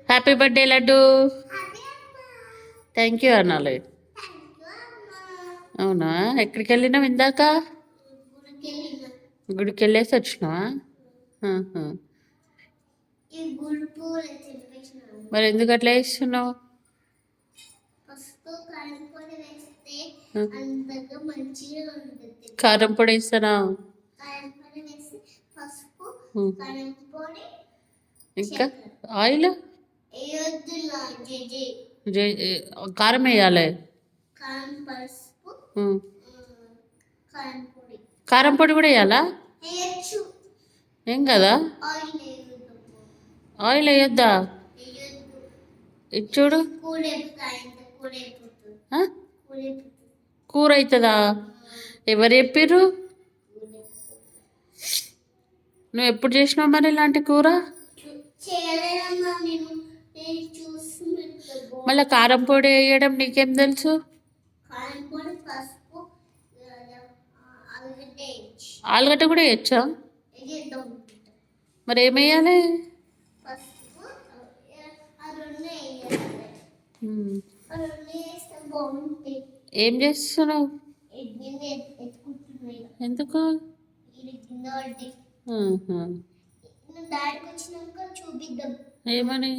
Happy birthday laddu. Thank you అనాలి. అవునా, ఎక్కడికి వెళ్ళినావు ఇందాక? గుడికి వెళ్ళేసి వచ్చినావా? మరి ఎందుకు అట్లా వేస్తున్నావు? కారం పొడి వేస్తున్నావు. ఇంకా ఆయిల్ కారం వేయాలి. కారం పొడి కూడా వేయాలా? ఏం కదా, ఆయిల్ వేయొద్దా? ఇది చూడు, కూర అవుతుందా? ఎవరు చెప్పిర్రు? నువ్వు ఎప్పుడు చేసినావు మరి ఇలాంటి కూర? మళ్ళీ కారం పొడి వేయడం నీకేం తెలుసు? ఆలుగడ్డ కూడా వేయచ్చా? మరి ఏమేయాలి? ఏం చేస్తున్నావు? ఎందుకు? ఏమని?